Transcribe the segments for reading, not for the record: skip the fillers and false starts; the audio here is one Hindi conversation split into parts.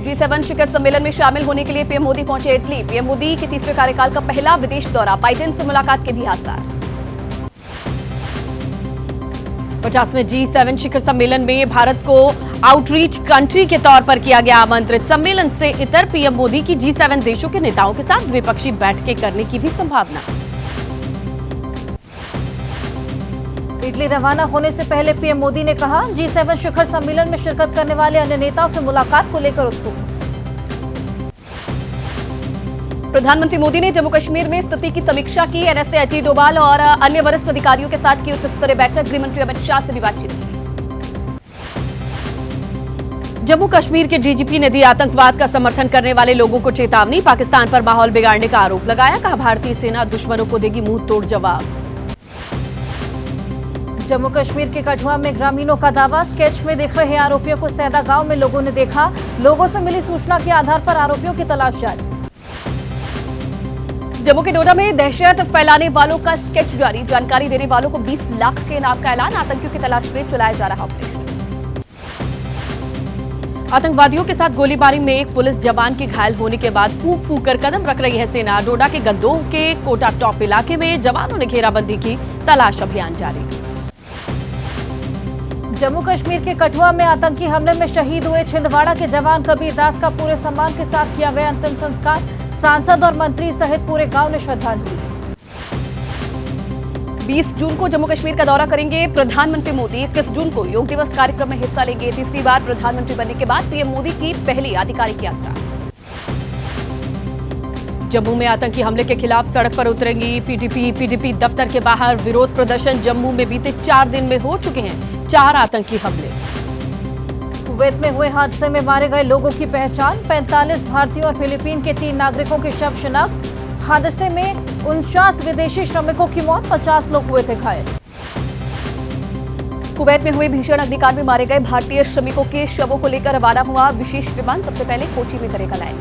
G7 शिखर सम्मेलन में शामिल होने के लिए पीएम मोदी पहुंचे इटली। पीएम मोदी के तीसरे कार्यकाल का पहला विदेश दौरा, बाइडेन से मुलाकात के भी आसार। 50वें G7 शिखर सम्मेलन में भारत को आउटरीच कंट्री के तौर पर किया गया आमंत्रित। सम्मेलन से इतर पीएम मोदी की G7 देशों के नेताओं के साथ द्विपक्षीय बैठकें करने की भी संभावना। इटली रवाना होने से पहले पीएम मोदी ने कहा, G7 शिखर सम्मेलन में शिरकत करने वाले अन्य नेताओं से मुलाकात को लेकर उत्सुक। प्रधानमंत्री मोदी ने जम्मू कश्मीर में स्थिति की समीक्षा की। एनएसए अजीत डोभाल और अन्य वरिष्ठ अधिकारियों के साथ की उच्च स्तरीय बैठक। गृहमंत्री अमित शाह से भी बातचीत की। जम्मू कश्मीर के डीजीपी ने दी आतंकवाद का समर्थन करने वाले लोगों को चेतावनी। पाकिस्तान पर माहौल बिगाड़ने का आरोप लगाया। कहा, भारतीय सेना दुश्मनों को देगी मुंह तोड़ जवाब। जम्मू कश्मीर के कठुआ में ग्रामीणों का दावा, स्केच में दिख रहे आरोपियों को सैदा गांव में लोगों ने देखा। लोगों से मिली सूचना के आधार पर आरोपियों की तलाश जारी। जम्मू के डोडा में दहशत फैलाने वालों का स्केच जारी। जानकारी देने वालों को 20 लाख के इनाम का ऐलान। आतंकियों की तलाश में चलाया जा रहा ऑपरेशन। आतंकवादियों के साथ गोलीबारी में एक पुलिस जवान के घायल होने के बाद फूंक फूंक कर कदम रख रही है सेना। डोडा के गंदोह के कोटा टॉप इलाके में जवानों ने घेराबंदी की। तलाश अभियान जारी। जम्मू कश्मीर के कठुआ में आतंकी हमले में शहीद हुए छिंदवाड़ा के जवान कबीर दास का पूरे सम्मान के साथ किया गया अंतिम संस्कार। सांसद और मंत्री सहित पूरे गांव ने श्रद्धांजलि। 20 जून को जम्मू कश्मीर का दौरा करेंगे प्रधानमंत्री मोदी। 21 जून को योग दिवस कार्यक्रम में हिस्सा लेंगे। तीसरी बार प्रधानमंत्री बनने के बाद पीएम मोदी की पहली आधिकारिक यात्रा। जम्मू में आतंकी हमले के खिलाफ सड़क पर उतरेंगी पीडीपी दफ्तर के बाहर विरोध प्रदर्शन। जम्मू में बीते 4 दिन में हो चुके हैं 4 आतंकी हमले। कुवैत में हुए हादसे में मारे गए लोगों की पहचान। 45 भारतीयों और फिलीपीन के 3 नागरिकों के शव शिनाख्त। हादसे में 49 विदेशी श्रमिकों की मौत, 50 लोग हुए थे घायल। कुवैत में हुए भीषण अग्निकांड में मारे गए भारतीय श्रमिकों के शवों को लेकर रवाना हुआ विशेष विमान। सबसे पहले कोची में करेगा लैंड।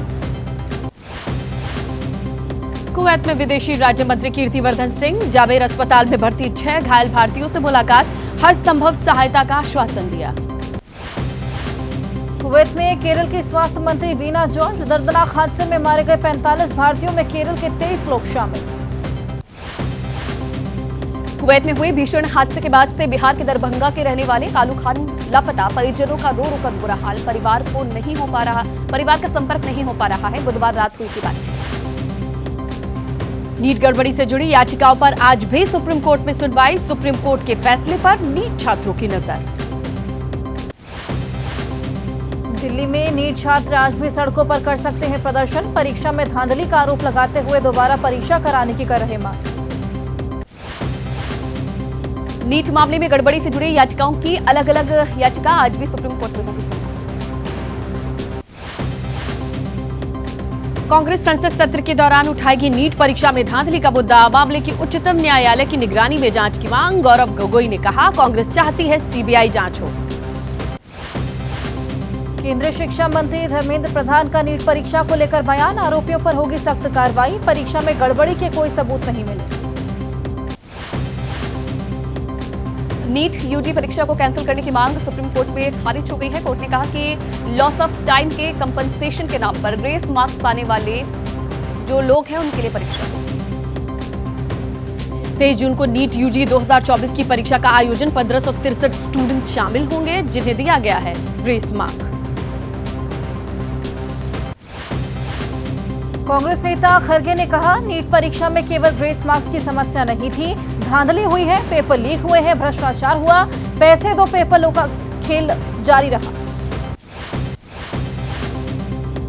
कुवैत में विदेशी राज्य मंत्री कीर्तिवर्धन सिंह जावेर अस्पताल में भर्ती 6 घायल भारतीयों से मुलाकात। हर संभव सहायता का आश्वासन दिया। कुवैत में केरल की स्वास्थ्य मंत्री वीना जॉर्ज। दर्दनाक हादसे में मारे गए 45 भारतीयों में केरल के 23 लोग शामिल। कुवैत में हुए भीषण हादसे के बाद से बिहार के दरभंगा के रहने वाले कालू खान लापता। परिजनों का रो रो कर बुरा हाल। परिवार का संपर्क नहीं हो पा रहा है। बुधवार रात हुई थी बातचीत। नीट गड़बड़ी से जुड़ी याचिकाओं पर आज भी सुप्रीम कोर्ट में सुनवाई। सुप्रीम कोर्ट के फैसले पर नीट छात्रों की नजर। दिल्ली में नीट छात्र आज भी सड़कों पर कर सकते हैं प्रदर्शन। परीक्षा में धांधली का आरोप लगाते हुए दोबारा परीक्षा कराने की कर रहे मांग। नीट मामले में गड़बड़ी से जुड़ी याचिकाओं की अलग अलग याचिका आज भी सुप्रीम कोर्ट में होगी। कांग्रेस संसद सत्र के दौरान उठाएगी नीट परीक्षा में धांधली का मुद्दा। मामले की उच्चतम न्यायालय की निगरानी में जांच की मांग। गौरव गोगोई ने कहा, कांग्रेस चाहती है सीबीआई जांच हो। केंद्रीय शिक्षा मंत्री धर्मेंद्र प्रधान का नीट परीक्षा को लेकर बयान। आरोपियों पर होगी सख्त कार्रवाई। परीक्षा में गड़बड़ी के कोई सबूत नहीं मिले। नीट यूजी परीक्षा को कैंसिल करने की मांग सुप्रीम कोर्ट में खारिज हो गई है। कोर्ट ने कहा कि लॉस ऑफ टाइम के कंपनसेशन के नाम पर ग्रेस मार्क्स पाने वाले जो लोग हैं उनके लिए परीक्षा होगी। 23 जून को नीट यूजी 2024 की परीक्षा का आयोजन। 1563 स्टूडेंट शामिल होंगे जिन्हें दिया गया है ग्रेस मार्क। कांग्रेस नेता खरगे ने कहा, नीट परीक्षा में केवल ग्रेस मार्क्स की समस्या नहीं थी, धांधली हुई है, पेपर लीक हुए हैं, भ्रष्टाचार हुआ, पैसे दो पेपरों का खेल जारी रहा।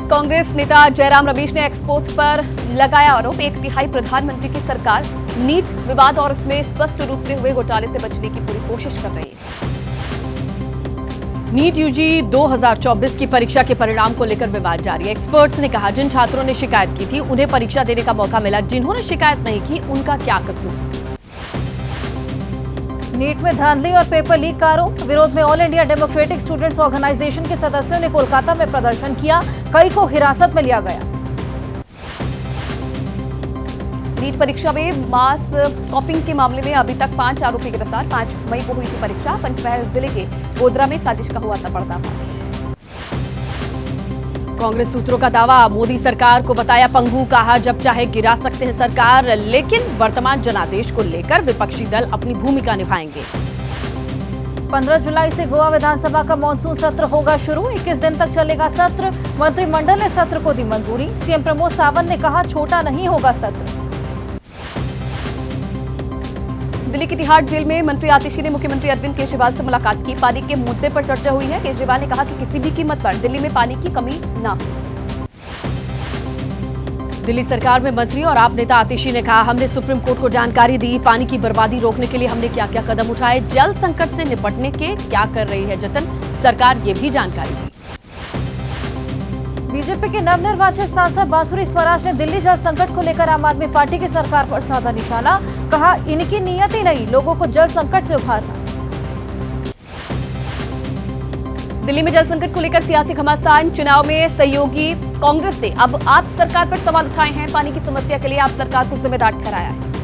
कांग्रेस नेता जयराम रमेश ने एक्सपोज पर लगाया आरोप। 1/3 प्रधानमंत्री की सरकार नीट विवाद और उसमें स्पष्ट रूप से हुए घोटाले से बचने की पूरी कोशिश कर रही है। नीट यूजी 2024 की परीक्षा के परिणाम को लेकर विवाद जारी है। एक्सपर्ट्स ने कहा, जिन छात्रों ने शिकायत की थी उन्हें परीक्षा देने का मौका मिला। जिन्होंने शिकायत नहीं की उनका क्या कसूर। नीट में धांधली और पेपर लीक का आरोप। विरोध में all India democratic students organisation के सदस्यों ने कोलकाता में प्रदर्शन किया। कई को हिरासत में लिया गया। नीट परीक्षा में मास कॉपिंग के मामले में अभी तक 5 आरोपी गिरफ्तार। 5 मई को हुई थी परीक्षा। पंचमहल जिले के गोधरा में साजिश का हुआ था पर्दाफाश। कांग्रेस सूत्रों का दावा, मोदी सरकार को बताया पंगु, कहा जब चाहे गिरा सकते हैं सरकार, लेकिन वर्तमान जनादेश को लेकर विपक्षी दल अपनी भूमिका निभाएंगे। 15 जुलाई से गोवा विधानसभा का मानसून सत्र होगा शुरू, 21 दिन तक चलेगा सत्र। मंत्रिमंडल ने सत्र को दी मंजूरी, सीएम प्रमोद सावंत ने कहा छोटा नहीं होगा सत्र। दिल्ली की तिहाड़ जेल में मंत्री आतिशी ने मुख्यमंत्री अरविंद केजरीवाल से मुलाकात की, पानी के मुद्दे पर चर्चा हुई है। केजरीवाल ने कहा कि किसी भी कीमत पर दिल्ली में पानी की कमी न हो। दिल्ली सरकार में मंत्री और आप नेता आतिशी ने कहा, हमने सुप्रीम कोर्ट को जानकारी दी, पानी की बर्बादी रोकने के लिए हमने क्या क्या कदम उठाए, जल संकट से निपटने के क्या कर रही है जतन, सरकार ये भी जानकारी दी। बीजेपी के नवनिर्वाचित सांसद बांसुरी स्वराज ने दिल्ली जल संकट को लेकर आम आदमी पार्टी की सरकार पर साधा निशाना, कहा इनकी नीयत ही नहीं लोगों को जल संकट से उभारना। दिल्ली में जल संकट को लेकर सियासी घमासान, चुनाव में सहयोगी कांग्रेस ने अब आप सरकार पर सवाल उठाए हैं, पानी की समस्या के लिए आप सरकार को जिम्मेदार ठहराया है।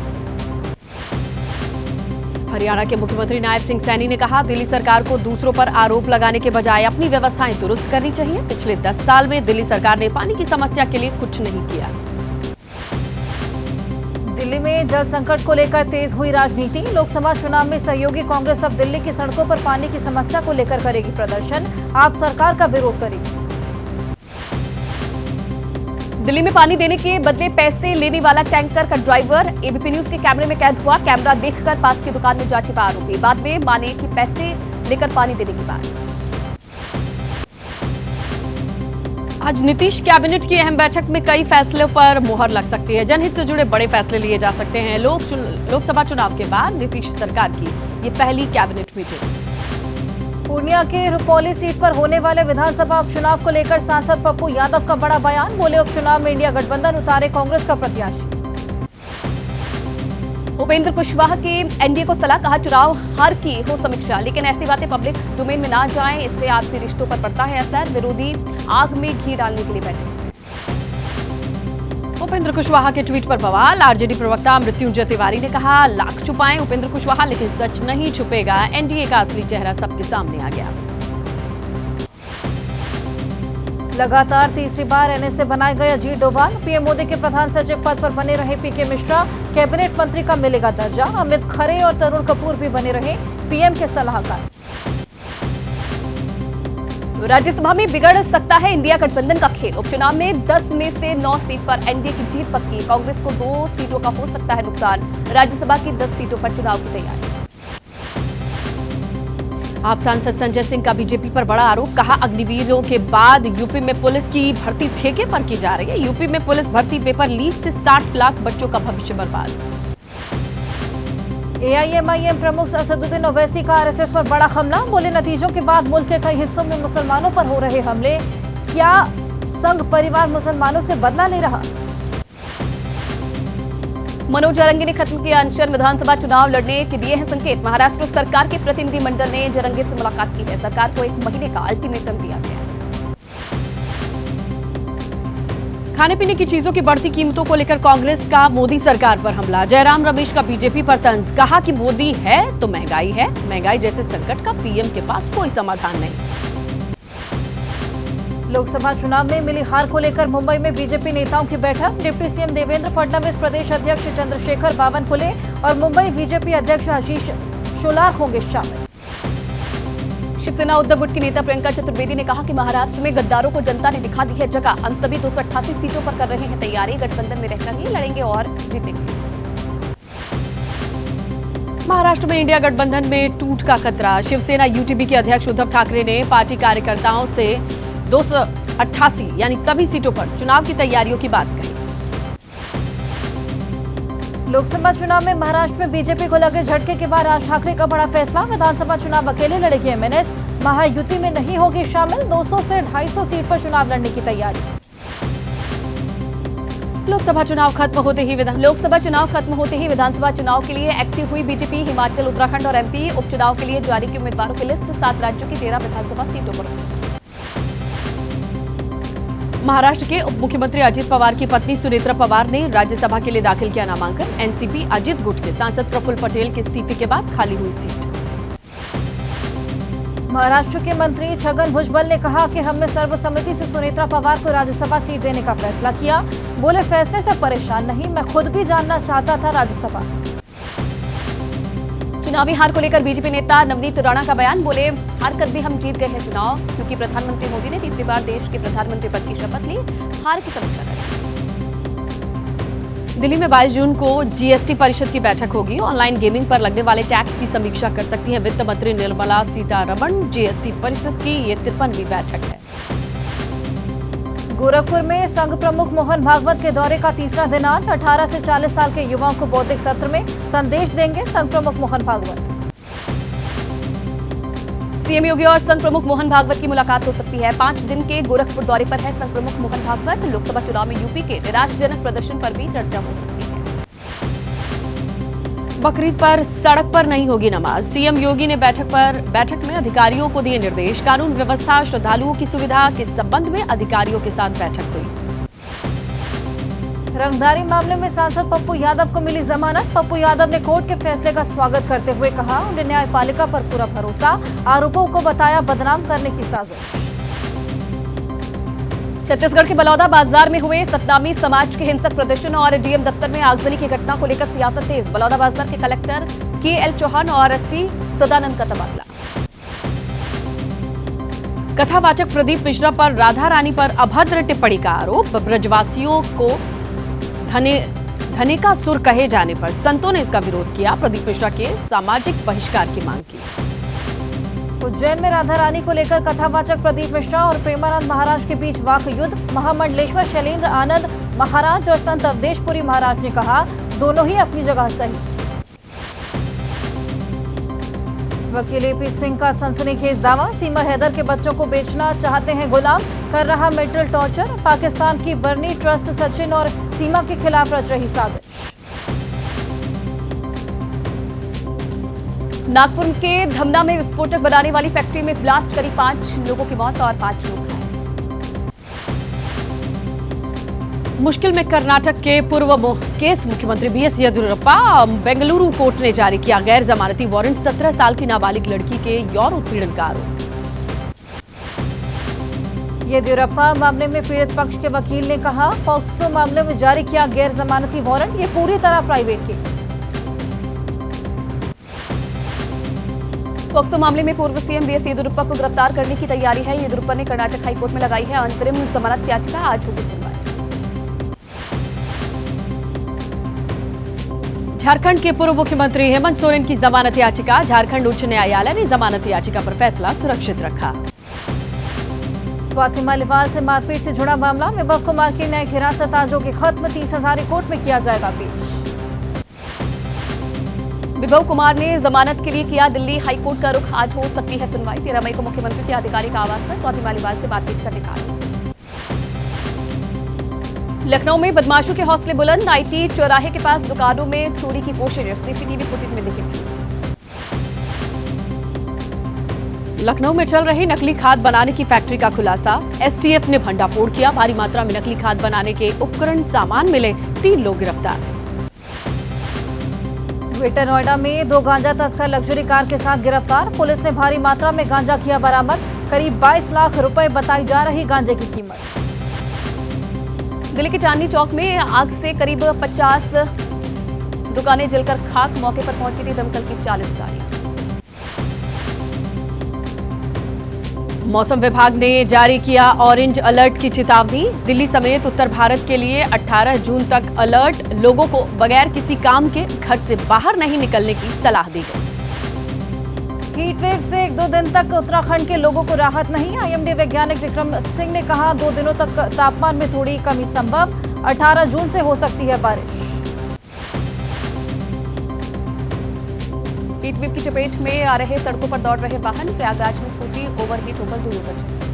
हरियाणा के मुख्यमंत्री नायब सिंह सैनी ने कहा, दिल्ली सरकार को दूसरों पर आरोप लगाने के बजाय अपनी व्यवस्थाएं दुरुस्त करनी चाहिए। पिछले 10 साल में दिल्ली सरकार ने पानी की समस्या के लिए कुछ नहीं किया। दिल्ली में जल संकट को लेकर तेज हुई राजनीति, लोकसभा चुनाव में सहयोगी कांग्रेस अब दिल्ली की सड़कों पर पानी की समस्या को लेकर करेगी प्रदर्शन, आप सरकार का विरोध करेगी। दिल्ली में पानी देने के बदले पैसे लेने वाला टैंकर का ड्राइवर एबीपी न्यूज के कैमरे में कैद हुआ, कैमरा देखकर पास की दुकान में जा छिपा आरोपी, बाद में माने कि पैसे लेकर पानी देने की बात। आज नीतीश कैबिनेट की अहम बैठक में कई फैसलों पर मुहर लग सकती है, जनहित से जुड़े बड़े फैसले लिए जा सकते हैं। लोकसभा चुनाव के बाद नीतीश सरकार की ये पहली कैबिनेट मीटिंग। पूर्णिया के रुपौली सीट पर होने वाले विधानसभा उपचुनाव को लेकर सांसद पप्पू यादव का बड़ा बयान, बोले उपचुनाव में इंडिया गठबंधन उतारे कांग्रेस का प्रत्याशी। उपेंद्र कुशवाहा की एनडीए को सलाह, कहा चुनाव हार की हो समीक्षा, लेकिन ऐसी बातें पब्लिक डोमेन में ना जाएं, इससे आपसी रिश्तों पर पड़ता है असर, विरोधी आग में घी डालने के लिए बैठे। उपेंद्र कुशवाहा के ट्वीट पर बवाल, आरजेडी प्रवक्ता मृत्युंजय तिवारी ने कहा, लाख छुपाएं उपेंद्र कुशवाहा लेकिन सच नहीं छुपेगा, एनडीए का असली चेहरा सबके सामने आ गया। लगातार तीसरी बार एनएसए बनाए गए अजीत डोभाल, पीएम मोदी के प्रधान सचिव पद पर बने रहे पीके मिश्रा, कैबिनेट मंत्री का मिलेगा दर्जा, अमित खरे और तरुण कपूर भी बने रहे पीएम के सलाहकार। राज्यसभा में बिगड़ सकता है इंडिया गठबंधन का खेल, उपचुनाव में 10 में से 9 सीट पर एनडीए की जीत पक्की, कांग्रेस को 2 सीटों का हो सकता है नुकसान, राज्यसभा की 10 सीटों पर चुनाव की तैयारी। आप सांसद संजय सिंह का बीजेपी पर बड़ा आरोप, कहा अग्निवीरों के बाद यूपी में पुलिस की भर्ती ठेके पर की जा रही है, यूपी में पुलिस भर्ती पेपर लीक से 60 लाख बच्चों का भविष्य बर्बाद। एआईएमआईएम प्रमुख असदुद्दीन ओवैसी का आरएसएस पर बड़ा हमला, बोले नतीजों के बाद मुल्क के कई हिस्सों में मुसलमानों पर हो रहे हमले, क्या संघ परिवार मुसलमानों से बदला ले रहा। मनोज जरंगे ने खत्म किया अनशन, विधानसभा चुनाव लड़ने के दिए हैं संकेत, महाराष्ट्र सरकार के प्रतिनिधिमंडल ने जरंगे से मुलाकात की है, सरकार को 1 महीने का अल्टीमेटम दिया गया। खाने पीने की चीजों की बढ़ती कीमतों को लेकर कांग्रेस का मोदी सरकार पर हमला, जयराम रमेश का बीजेपी पर तंज, कहा कि मोदी है तो महंगाई है, महंगाई जैसे संकट का पीएम के पास कोई समाधान नहीं। लोकसभा चुनाव में मिली हार को लेकर मुंबई में बीजेपी नेताओं की बैठक, डिप्टी सीएम देवेंद्र फडणवीस, प्रदेश अध्यक्ष चंद्रशेखर बावनकुले और मुंबई बीजेपी अध्यक्ष आशीष शेलार होंगे शामिल। शिवसेना उद्धव गुट की नेता प्रियंका चतुर्वेदी ने कहा कि महाराष्ट्र में गद्दारों को जनता ने दिखा दी है जगह, हम सभी 288 सीटों पर कर रहे हैं तैयारी, गठबंधन में रहकर ही लड़ेंगे और जीतेंगे। महाराष्ट्र में इंडिया गठबंधन में टूट का खतरा, शिवसेना यूटीबी के अध्यक्ष उद्धव ठाकरे ने पार्टी कार्यकर्ताओं से 288 यानी सभी सीटों पर चुनाव की तैयारियों की बात कही। लोकसभा चुनाव में महाराष्ट्र में बीजेपी को लगे झटके के बाद राज ठाकरे का बड़ा फैसला, विधानसभा चुनाव अकेले लड़ेगी एमएनएस, महायुति में नहीं होगी शामिल, 200 से 250 सीट पर चुनाव लड़ने की तैयारी। लोकसभा चुनाव खत्म होते ही विधानसभा चुनाव के लिए एक्टिव हुई बीजेपी, हिमाचल, उत्तराखंड और एमपी उपचुनाव के लिए जारी की उम्मीदवारों की लिस्ट, 7 राज्यों की 13 विधानसभा सीटों पर। महाराष्ट्र के उप मुख्यमंत्री अजित पवार की पत्नी सुनेत्रा पवार ने राज्यसभा के लिए दाखिल किया नामांकन, एनसीपी अजित गुट के सांसद प्रफुल्ल पटेल के इस्तीफे के बाद खाली हुई सीट। महाराष्ट्र के मंत्री छगन भुजबल ने कहा कि हमने सर्वसम्मति से सुनेत्रा पवार को राज्यसभा सीट देने का फैसला किया। बोले, फैसले से परेशान नहीं, मैं खुद भी जानना चाहता था राज्यसभा। चुनावी हार को लेकर बीजेपी नेता नवनीत राणा का बयान। बोले, हार कर भी हम जीत गए हैं चुनाव, क्योंकि प्रधानमंत्री मोदी ने तीसरी बार देश के प्रधानमंत्री पद की शपथ ली। हार की समीक्षा करें। दिल्ली में 22 जून को जीएसटी परिषद की बैठक होगी। ऑनलाइन गेमिंग पर लगने वाले टैक्स की समीक्षा कर सकती हैं वित्त मंत्री निर्मला सीतारमण। जीएसटी परिषद की ये 53वीं बैठक है। गोरखपुर में संघ प्रमुख मोहन भागवत के दौरे का तीसरा दिन आज 18 से 40 साल के युवाओं को बौद्धिक सत्र में संदेश देंगे संघ प्रमुख मोहन भागवत। सीएम योगी और संघ प्रमुख मोहन भागवत की मुलाकात हो सकती है। 5 दिन के गोरखपुर दौरे पर है संघ प्रमुख मोहन भागवत। लोकसभा चुनाव में यूपी के निराशाजनक प्रदर्शन पर भी चर्चा हो सकती है। बकरीद पर सड़क पर नहीं होगी नमाज। सीएम योगी ने बैठक में अधिकारियों को दिए निर्देश। कानून व्यवस्था, श्रद्धालुओं की सुविधा के संबंध में अधिकारियों के साथ बैठक हुई। रंगदारी मामले में सांसद पप्पू यादव को मिली जमानत। पप्पू यादव ने कोर्ट के फैसले का स्वागत करते हुए कहा, उन्हें न्यायपालिका पर पूरा भरोसा। आरोपों को बताया बदनाम करने की साजिश। छत्तीसगढ़ के बलौदा बाजार में हुए सतनामी समाज के हिंसक प्रदर्शन और डीएम दफ्तर में आगजनी की घटना को लेकर सियासत तेज। बलौदा बाजार के कलेक्टर केएल चौहान और एसपी सदानंद का तबादला। कथावाचक प्रदीप मिश्रा पर राधा रानी पर अभद्र टिप्पणी का आरोप। ब्रजवासियों को धने का सुर कहे जाने पर संतों ने इसका विरोध किया। प्रदीप मिश्रा के सामाजिक बहिष्कार की मांग की। उज्जैन में राधा रानी को लेकर कथावाचक प्रदीप मिश्रा और प्रेमानंद महाराज के बीच वाक युद्ध। महामंडलेश्वर शैलेंद्र आनंद महाराज और संत अवधेशपुरी महाराज ने कहा, दोनों ही अपनी जगह सही। वकील एपी सिंह का सनसनीखेज दावा। सीमा हैदर के बच्चों को बेचना चाहते हैं गुलाम, कर रहा मेंटल टॉर्चर। पाकिस्तान की बर्नी ट्रस्ट सचिन और सीमा के खिलाफ रच रही साजिश। नागपुर के धमना में विस्फोटक बनाने वाली फैक्ट्री में ब्लास्ट करी 5 लोगों की मौत और 5 लोग घायल। मुश्किल में कर्नाटक के पूर्व केस मुख्यमंत्री बीएस येदियुरप्पा। बेंगलुरु कोर्ट ने जारी किया गैर जमानती वारंट। 17 साल की नाबालिग लड़की के यौन उत्पीड़न का आरोप। येदियुरप्पा मामले में पीड़ित पक्ष के वकील ने कहा, पॉक्सो मामले में जारी किया गैर जमानती वारंट, ये पूरी तरह प्राइवेट केस। पॉक्सो मामले में पूर्व सीएम बीएस येदियुरप्पा को गिरफ्तार करने की तैयारी है। येदियुरप्पा ने कर्नाटक हाईकोर्ट में लगाई है अंतरिम जमानत याचिका। आज होगी सुनवाई। झारखंड के पूर्व मुख्यमंत्री हेमंत सोरेन की जमानत याचिका। झारखंड उच्च न्यायालय ने जमानत याचिका पर फैसला सुरक्षित रखा। स्वाति मालीवाल से मारपीट से जुड़ा मामला। विभव कुमार की न्यायिक हिरासत आज होगी खत्म। 30 हजारी कोर्ट में किया जाएगा पेश। विभव कुमार ने जमानत के लिए किया दिल्ली हाईकोर्ट का रुख। आज हो सकती है सुनवाई। 13 मई को मुख्यमंत्री के आधिकारिक आवास पर स्वाति मालीवाल से बातचीत करने का आरोप। लखनऊ में बदमाशों के हौसले बुलंद। आईटी चौराहे के पास दुकानों में चोरी की कोशिश। सीसीटीवी फुटेज में दिखे। लखनऊ में चल रही नकली खाद बनाने की फैक्ट्री का खुलासा। एसटीएफ ने भंडाफोड़ किया। भारी मात्रा में नकली खाद बनाने के उपकरण सामान मिले। 3 लोग गिरफ्तार। ग्रेटर नोएडा में 2 गांजा तस्कर लग्जरी कार के साथ गिरफ्तार। पुलिस ने भारी मात्रा में गांजा किया बरामद। करीब 22 लाख रुपए बताई जा रही गांजे की कीमत। दिल्ली के चांदनी चौक में आग से करीब 50 दुकानें जलकर खाक। मौके पर पहुंची थी दमकल की 40 गाड़ी। मौसम विभाग ने जारी किया ऑरेंज अलर्ट की चेतावनी। दिल्ली समेत उत्तर भारत के लिए 18 जून तक अलर्ट। लोगों को बगैर किसी काम के घर से बाहर नहीं निकलने की सलाह दी गई। हीट वेव से 1-2 दिन तक उत्तराखंड के लोगों को राहत नहीं। आईएमडी वैज्ञानिक विक्रम सिंह ने कहा, 2 दिनों तक तापमान में थोड़ी कमी संभव। 18 जून से हो सकती है बारिश। हीट वेव की चपेट में आ रहे सड़कों पर दौड़ रहे वाहन। प्रयागराज में स्कूटी ओवरहीट होकर 2 लोग बचे।